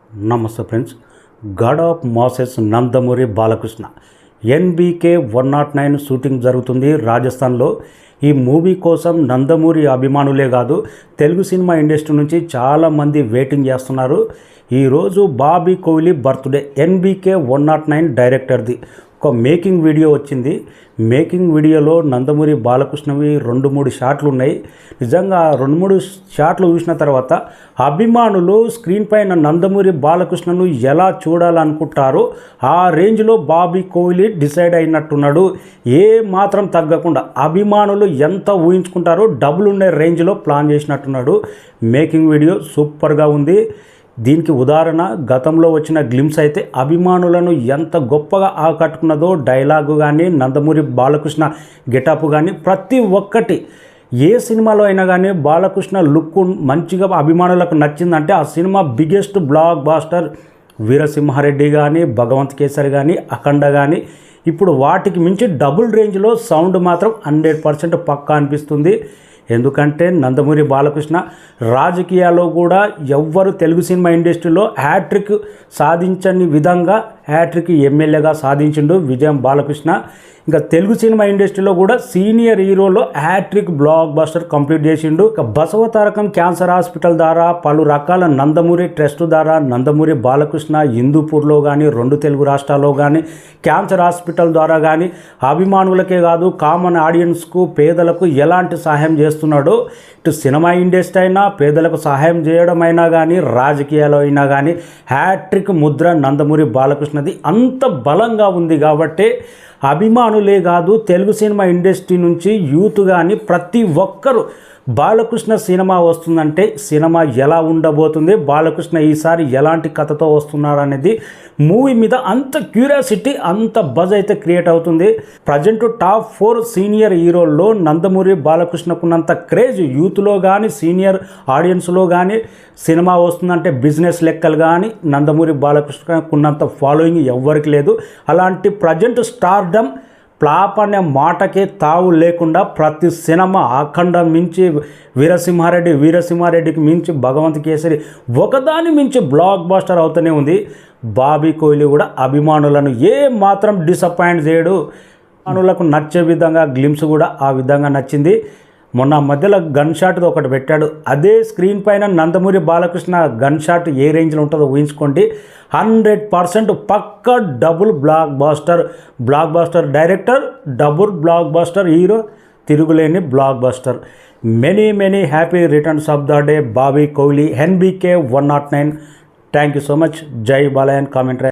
నమస్తే friends. God of masses Nandamuri Balakrishna NBK 109 shooting జరుగుతుంది రాజస్థాన్లో. ఈ మూవీ కోసం నందమూరి అభిమానులే కాదు, తెలుగు సినిమా ఇండస్ట్రీ నుంచి చాలామంది వెయిటింగ్ చేస్తున్నారు. ఈరోజు బాబీ కోహ్లీ బర్త్డే. NBK 109 డైరెక్టర్ది ఒక మేకింగ్ వీడియో వచ్చింది. మేకింగ్ వీడియోలో నందమూరి బాలకృష్ణవి 2-3 షాట్లు ఉన్నాయి. నిజంగా 2-3 షాట్లు చూసిన తర్వాత అభిమానులు స్క్రీన్ పైన నందమూరి బాలకృష్ణను ఎలా చూడాలనుకుంటారో ఆ రేంజ్లో బాబీ కోహ్లీ డిసైడ్ అయినట్టున్నాడు. ఏ మాత్రం తగ్గకుండా అభిమానులు ఎంత ఊహించుకుంటారో డబుల్ ఉండే రేంజ్లో ప్లాన్ చేసినట్టున్నాడు. మేకింగ్ వీడియో సూపర్గా ఉంది. దీనికి ఉదాహరణ గతంలో వచ్చిన గ్లిమ్స్ అయితే అభిమానులను ఎంత గొప్పగా ఆకట్టుకున్నదో. డైలాగు కానీ, నందమూరి బాలకృష్ణ గెటప్ కానీ, ప్రతి ఒక్కటి ఏ సినిమాలో అయినా కానీ బాలకృష్ణ లుక్ మంచిగా అభిమానులకు నచ్చిందంటే ఆ cinema biggest blockbuster. Veera Simha Reddy కానీ, భగవంత్ కేసరి కానీ, అఖండ కానీ, ఇప్పుడు వాటికి మించి డబుల్ రేంజ్లో సౌండ్ మాత్రం 100% పక్కా అనిపిస్తుంది. ఎందుకంటే నందమూరి బాలకృష్ణ రాజకీయాల్లో కూడా ఎవ్వరు తెలుగు సినిమా ఇండస్ట్రీలో హ్యాట్రిక్ సాధించని విధంగా హ్యాట్రిక్ ఎమ్మెల్యేగా సాధించిండు విజయం బాలకృష్ణ. ఇంకా తెలుగు సినిమా ఇండస్ట్రీలో కూడా సీనియర్ హీరోలో హ్యాట్రిక్ బ్లాక్ బస్టర్ కంప్లీట్ చేసిండు. ఇక బసవతారకం క్యాన్సర్ హాస్పిటల్ ద్వారా, పలు రకాల నందమూరి ట్రస్ట్ ద్వారా నందమూరి బాలకృష్ణ హిందూపూర్లో కానీ, 2 తెలుగు రాష్ట్రాల్లో కానీ క్యాన్సర్ హాస్పిటల్ ద్వారా కానీ అభిమానులకే కాదు కామన్ ఆడియన్స్కు, పేదలకు ఎలాంటి సహాయం చేస్తున్నాడో, ఇటు సినిమా ఇండస్ట్రీ అయినా, పేదలకు సహాయం చేయడం అయినా కానీ, రాజకీయాలు అయినా కానీ హ్యాట్రిక్ ముద్ర నందమూరి బాలకృష్ణది అంత బలంగా ఉంది. కాబట్టి అభిమానులే కాదు, తెలుగు సినిమా ఇండస్ట్రీ నుంచి యూత్ కానీ ప్రతి ఒక్కరూ బాలకృష్ణ సినిమా వస్తుందంటే సినిమా ఎలా ఉండబోతుంది, బాలకృష్ణ ఈసారి ఎలాంటి కథతో వస్తున్నారు అనేది మూవీ మీద అంత క్యూరియాసిటీ, అంత బజ్ అయితే క్రియేట్ అవుతుంది. ప్రజెంట్ టాప్ 4 సీనియర్ హీరోల్లో నందమూరి బాలకృష్ణకున్నంత క్రేజ్ యూత్లో కానీ, సీనియర్ ఆడియన్స్లో కానీ సినిమా వస్తుందంటే బిజినెస్ లెక్కలు కానీ నందమూరి బాలకృష్ణకున్నంత ఫాలోయింగ్ ఎవ్వరికి లేదు. అలాంటి ప్రజెంట్ స్టార్డమ్, ఫ్లాప్ అనే మాటకే తావు లేకుండా ప్రతి సినిమా అఖండ మించి వీరసింహారెడ్డికి మించి భగవంత్ కేసరి ఒకదాని మించి బ్లాక్ బాస్టర్ అవుతూనే ఉంది. బాబీ కోహ్లీ కూడా అభిమానులను ఏ మాత్రం డిసప్పాయింట్ చేయడు. అభిమానులకు నచ్చే విధంగా గ్లిమ్స్ కూడా ఆ విధంగా నచ్చింది. మొన్న మధ్యలో గన్ షాట్ ఒకటి పెట్టాడు. అదే స్క్రీన్ పైన నందమూరి బాలకృష్ణ గన్ షాట్ ఏ రేంజ్లో ఉంటుందో ఊహించుకోండి. 100% పక్కా double blockbuster director, double blockbuster hero, తిరుగులేని blockbuster. Many happy returns of the day Bobby Kohli. NBK 109. Thank you so much. Jai Balayya. Comment